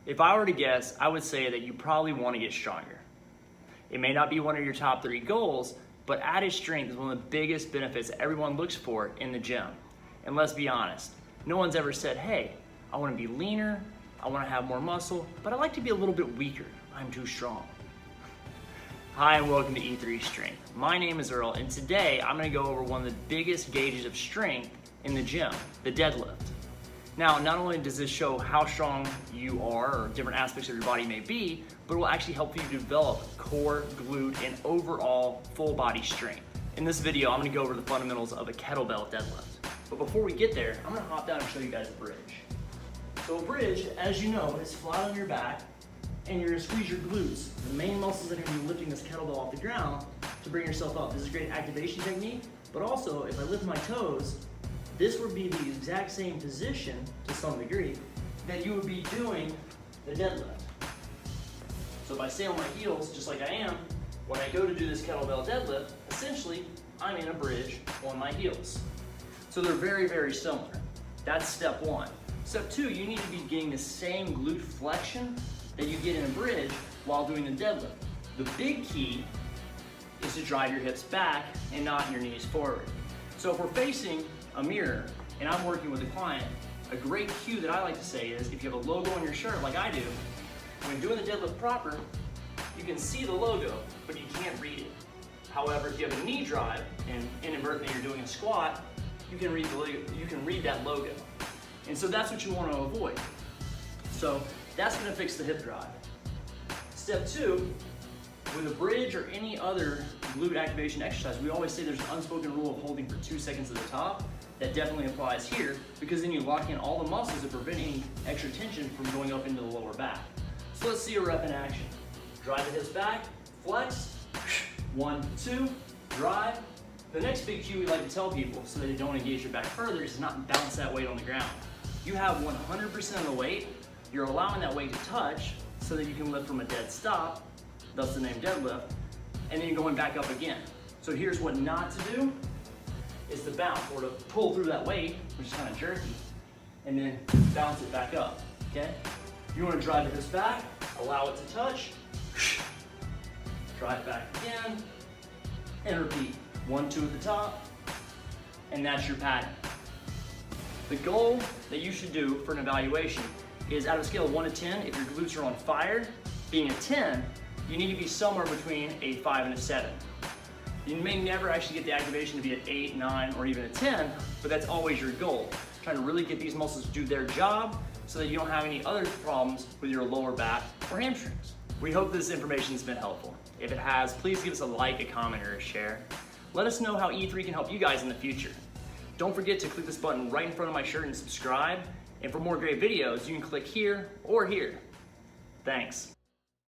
If I were to guess, I would say that you probably want to get stronger. It may not be one of your top 3 goals, but added strength is one of the biggest benefits that everyone looks for in the gym. And let's be honest, no one's ever said, hey, I want to be leaner, I want to have more muscle, but I like to be a little bit weaker. I'm too strong. Hi and welcome to E3 Strength. My name is Earl, and today I'm going to go over one of the biggest gauges of strength in the gym, the deadlift. Now, not only does this show how strong you are or different aspects of your body may be, but it will actually help you develop core, glute, and overall full body strength. In this video, I'm going to go over the fundamentals of a kettlebell deadlift. But before we get there, I'm going to hop down and show you guys a bridge. So a bridge, as you know, is flat on your back, and you're going to squeeze your glutes, the main muscles that are going to be lifting this kettlebell off the ground to bring yourself up. This is a great activation technique, but also if I lift my toes, this would be the exact same position, to some degree, that you would be doing the deadlift. So if I stay on my heels, just like I am, when I go to do this kettlebell deadlift, essentially, I'm in a bridge on my heels. So they're very, very similar. That's step 1. Step 2, you need to be getting the same glute flexion that you get in a bridge while doing the deadlift. The big key is to drive your hips back and not your knees forward. So if we're facing a mirror and I'm working with a client, a great cue that I like to say is if you have a logo on your shirt like I do, when doing the deadlift proper, you can see the logo, but you can't read it. However, if you have a knee drive and inadvertently you're doing a squat, you can read that logo. And so that's what you want to avoid. So that's going to fix the hip drive. Step 2, with a bridge or any other glute activation exercise, we always say there's an unspoken rule of holding for 2 seconds at the top. That definitely applies here because then you lock in all the muscles that prevent any extra tension from going up into the lower back. So let's see a rep in action. Drive the hips back, flex, 1, 2, drive. The next big cue we like to tell people so that they don't engage your back further is to not bounce that weight on the ground. You have 100% of the weight, you're allowing that weight to touch so that you can lift from a dead stop, thus the name deadlift, and then you're going back up again. So here's what not to do, is to bounce or to pull through that weight, which is kind of jerky, and then bounce it back up, okay? You want to drive the hips back, allow it to touch, drive back again, and repeat. 1, 2 at the top, and that's your pattern. The goal that you should do for an evaluation is out of a scale of 1 to 10, if your glutes are on fire, being a 10, you need to be somewhere between a 5 and a 7. You may never actually get the activation to be at 8, 9, or even a 10, but that's always your goal. Trying to really get these muscles to do their job so that you don't have any other problems with your lower back or hamstrings. We hope this information has been helpful. If it has, please give us a like, a comment, or a share. Let us know how E3 can help you guys in the future. Don't forget to click this button right in front of my shirt and subscribe. And for more great videos, you can click here or here. Thanks.